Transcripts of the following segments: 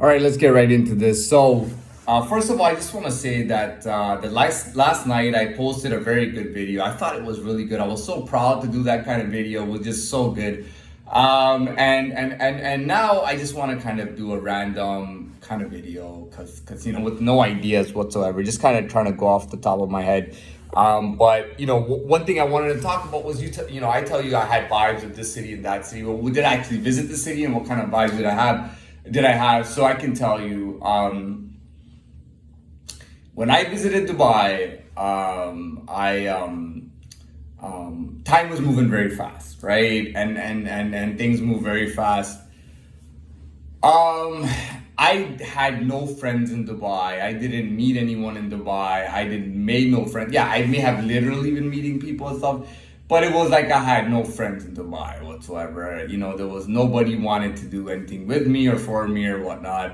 All right, let's get right into this. First of all, I just want to say that the last night I posted a very good video. I thought it was really good. I was so proud to do that kind of video. It was just so good. And now I just want to kind of do a random kind of video because with no ideas whatsoever, just kind of trying to go off the top of my head. One thing I wanted to talk about was I tell you I had vibes of this city and that city. Well, we did actually visit the city, and what kind of vibes did I have? So I can tell you, when I visited Dubai, time was moving very fast, right? And things move very fast. I had no friends in Dubai. I didn't meet anyone in Dubai. I didn't made no friends. Yeah, I may have literally been meeting people and stuff, but it was like I had no friends in Dubai whatsoever. There was nobody wanted to do anything with me or for me or whatnot.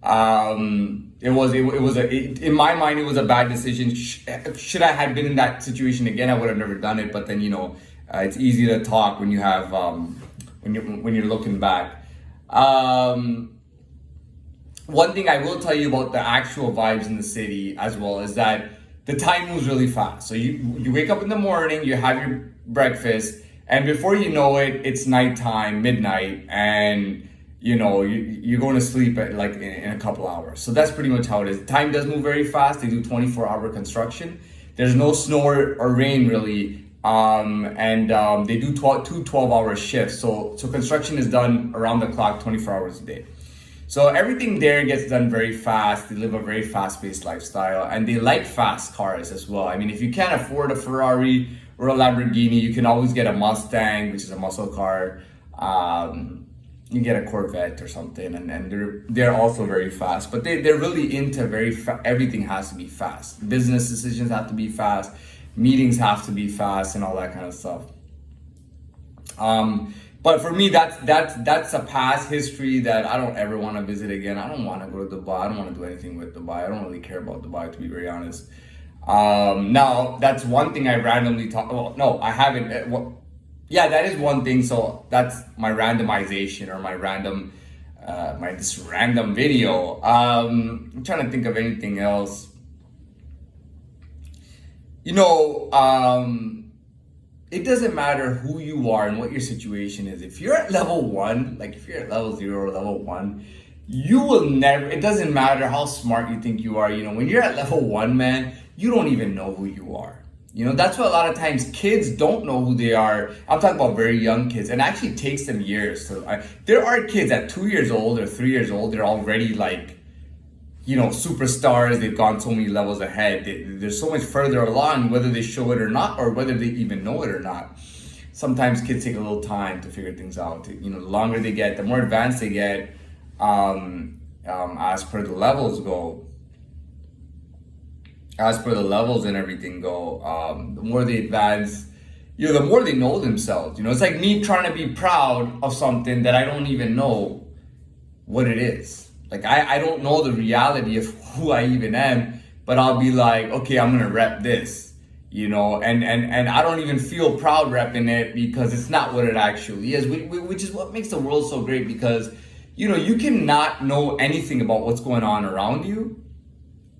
In my mind, it was a bad decision. Should I have been in that situation again, I would have never done it. But then, it's easy to talk when you have, when you're looking back. One thing I will tell you about the actual vibes in the city as well is that the time moves really fast. So you wake up in the morning, you have your breakfast, and before you know it, it's nighttime, midnight, and you're going to sleep at in a couple hours. So that's pretty much how it is. Time does move very fast. They do 24-hour construction. There's no snow or rain really. They do two 12-hour shifts. So construction is done around the clock, 24 hours a day. So everything there gets done very fast. They live a very fast-paced lifestyle, and they like fast cars as well. I mean, if you can't afford a Ferrari or a Lamborghini, you can always get a Mustang, which is a muscle car. You get a Corvette or something, and they're also very fast. But they're really into everything has to be fast. Business decisions have to be fast. Meetings have to be fast, and all that kind of stuff. But for me, that's a past history that I don't ever want to visit again. I don't want to go to Dubai. I don't want to do anything with Dubai. I don't really care about Dubai, to be very honest. Now, that's one thing I randomly talk. Well, no, I haven't. Yeah, that is one thing. So that's my randomization or my this random video. I'm trying to think of anything else. It doesn't matter who you are and what your situation is. If you're at level 1, like if you're at level 0 or level 1, you will never, it doesn't matter how smart you think you are. When you're at level 1, man, you don't even know who you are. That's why a lot of times kids don't know who they are. I'm talking about very young kids, and it actually takes them years. There are kids at 2 years old or 3 years old, they're already superstars. They've gone so many levels ahead. They're so much further along, whether they show it or not, or whether they even know it or not. Sometimes kids take a little time to figure things out. The longer they get, the more advanced they get, as per the levels go. As per the levels and everything go, the more they advance, the more they know themselves. It's like me trying to be proud of something that I don't even know what it is. Like I don't know the reality of who I even am, but I'll be like, okay, I'm gonna rep this, and I don't even feel proud repping it because it's not what it actually is, which is what makes the world so great, because you cannot know anything about what's going on around you,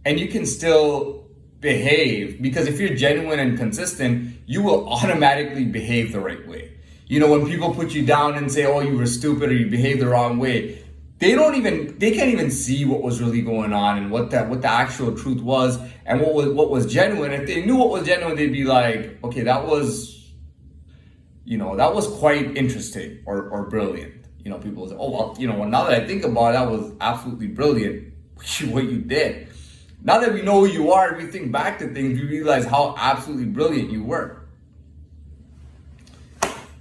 and you can still behave, because if you're genuine and consistent, you will automatically behave the right way. When people put you down and say, oh, you were stupid or you behaved the wrong way, they can't even see what was really going on and what the actual truth was and what was genuine. If they knew what was genuine, they'd be like, okay, that was quite interesting or brilliant. People say, oh, well, now that I think about it, that was absolutely brilliant what you did. Now that we know who you are, we think back to things, we realize how absolutely brilliant you were.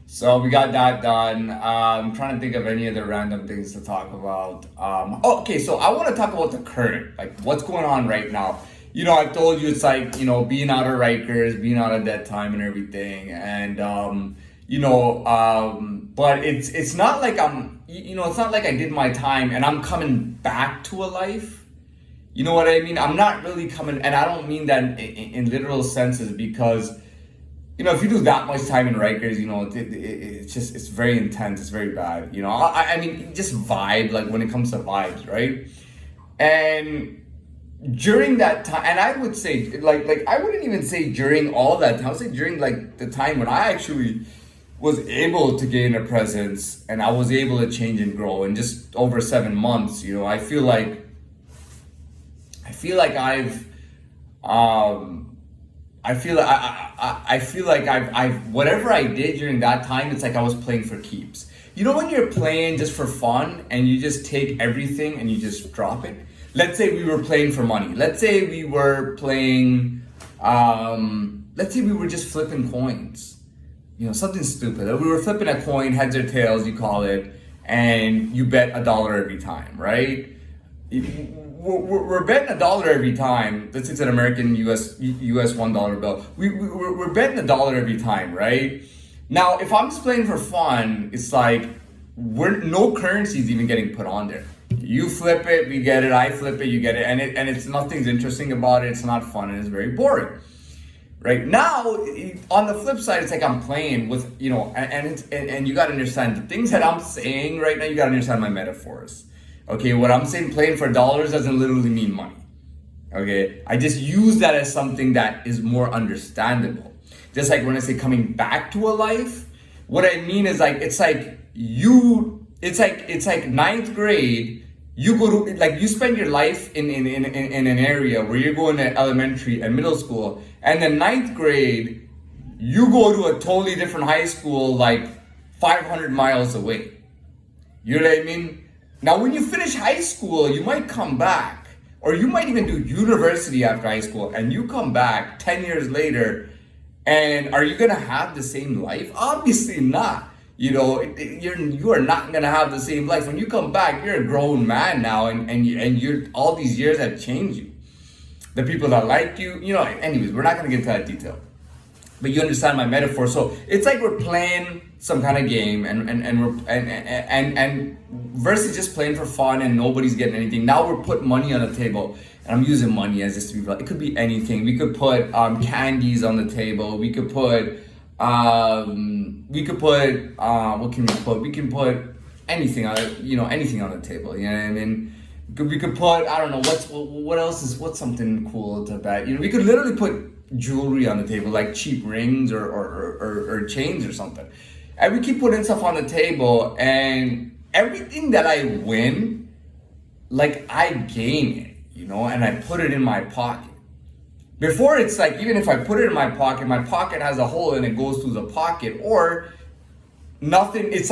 So we got that done. I'm trying to think of any other random things to talk about. Okay, so I want to talk about the current, like what's going on right now. I've told you it's like, being out of Rikers, being out of that time and everything. And, but it's not like it's not like I did my time and I'm coming back to a life. You know what I mean? I'm not really coming, and I don't mean that in literal senses, because if you do that much time in Rikers, it's just, it's very intense. It's very bad. I mean, just vibe, like when it comes to vibes, right? And during that time, and I would say, like I wouldn't even say during all that time. I would say during like the time when I actually was able to gain a presence and I was able to change and grow in just over 7 months. I feel like I feel like I've whatever I did during that time, it's like I was playing for keeps. When you're playing just for fun and you just take everything and you just drop it. Let's say we were playing for money. Let's say we were playing. Let's say we were just flipping coins. Something stupid. We were flipping a coin, heads or tails, you call it, and you bet $1 every time, right? We're betting $1 every time. Let's say it's an American US $1 bill. We're betting $1 every time, right? Now, if I'm just playing for fun, it's like no currency is even getting put on there. You flip it, we get it. I flip it, you get it, and it's nothing's interesting about it. It's not fun and it's very boring. Right now, on the flip side, it's like I'm playing with and you got to understand the things that I'm saying right now. You got to understand my metaphors. Okay, what I'm saying, playing for dollars doesn't literally mean money. Okay, I just use that as something that is more understandable. Just like when I say coming back to a life, what I mean is like it's like ninth grade. You go to you spend your life in an area where you're going to elementary and middle school, and then ninth grade, you go to a totally different high school like 500 miles away. You know what I mean? Now, when you finish high school, you might come back, or you might even do university after high school, and you come back 10 years later, and are you gonna have the same life? Obviously not. You are not gonna have the same life. When you come back, you're a grown man now, and you're all these years have changed you. The people that like you, anyways, we're not gonna get into that detail. But you understand my metaphor. So it's like we're playing some kind of game and versus just playing for fun and nobody's getting anything. Now we're putting money on the table, and I'm using money as just to be it could be anything. We could put candies on the table. We could put what can we put? We can put anything on anything on the table. You know what I mean? We could put, I don't know, what's something cool to bet. We could literally put jewelry on the table, like cheap rings or chains or something. And we keep putting stuff on the table, and everything that I win, like I gain it, and I put it in my pocket. Before, it's like, even if I put it in my pocket has a hole and it goes through the pocket, or nothing. It's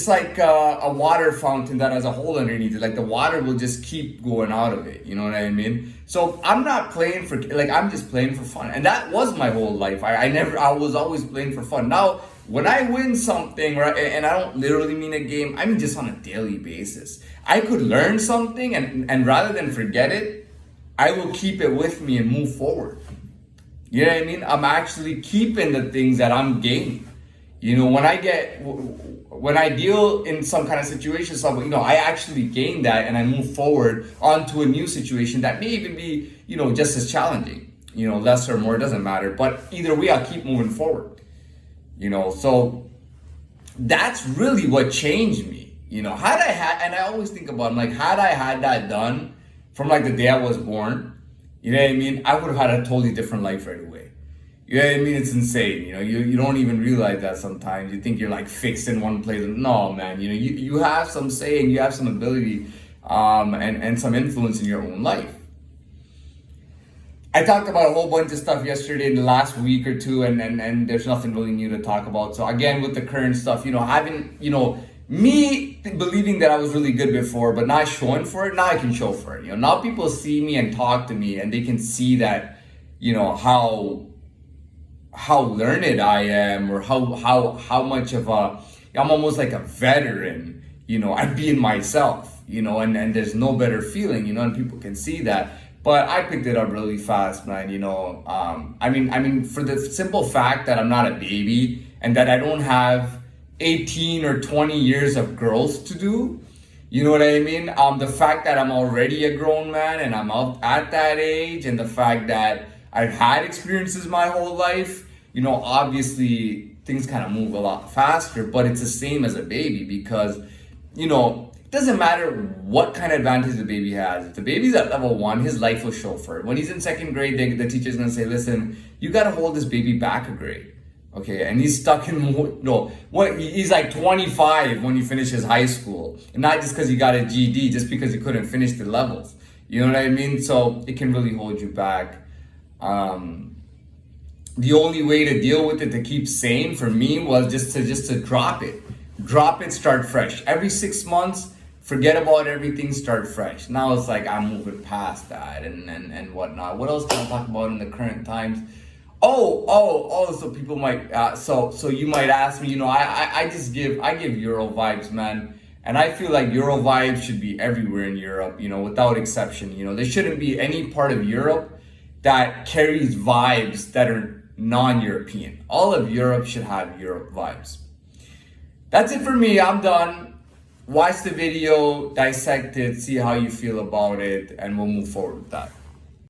like a water fountain that has a hole underneath it. Like the water will just keep going out of it. You know what I mean? So I'm not playing I'm just playing for fun. And that was my whole life. I was always playing for fun. Now, when I win something, right, and I don't literally mean a game, I mean just on a daily basis. I could learn something, and rather than forget it, I will keep it with me and move forward. You know what I mean? I'm actually keeping the things that I'm gaining. When I deal in some kind of situation, I actually gain that, and I move forward onto a new situation that may even be, just as challenging, less or more, doesn't matter. But either way, I'll keep moving forward, so that's really what changed me. And I always think about it, like, had I had that done from like the day I was born, you know what I mean? I would have had a totally different life right away. You know what I mean? It's insane. You don't even realize that sometimes. You think you're like fixed in one place. No, man. You have some say, and you have some ability, and some influence in your own life. I talked about a whole bunch of stuff yesterday in the last week or two, and there's nothing really new to talk about. So again, with the current stuff, having, me believing that I was really good before, but not showing for it, now I can show for it. Now people see me and talk to me, and they can see that, how learned I am, or how much of I'm almost like a veteran, at being myself, and there's no better feeling, and people can see that. But I picked it up really fast, man, I mean, for the simple fact that I'm not a baby, and that I don't have 18 or 20 years of growth to do, you know what I mean? The fact that I'm already a grown man, and I'm up at that age, and the fact that I've had experiences my whole life. Obviously things kind of move a lot faster, but it's the same as a baby because, it doesn't matter what kind of advantage the baby has. If the baby's at level 1, his life will show for it. When he's in 2nd grade, the teacher's gonna say, listen, you gotta hold this baby back a grade. Okay, and he's stuck in, he's like 25 when he finishes high school. And not just because he got a GED, just because he couldn't finish the levels. You know what I mean? So it can really hold you back. The only way to deal with it, to keep sane for me, was just to drop it. Drop it, start fresh. Every 6 months, forget about everything, start fresh. Now it's like I'm moving past that and whatnot. What else can I talk about in the current times? So people might, so you might ask me, I give Euro vibes, man. And I feel like Euro vibes should be everywhere in Europe, without exception. There shouldn't be any part of Europe that carries vibes that are non-European. All of Europe should have Europe vibes. That's it for me, I'm done. Watch the video, dissect it, see how you feel about it, and we'll move forward with that.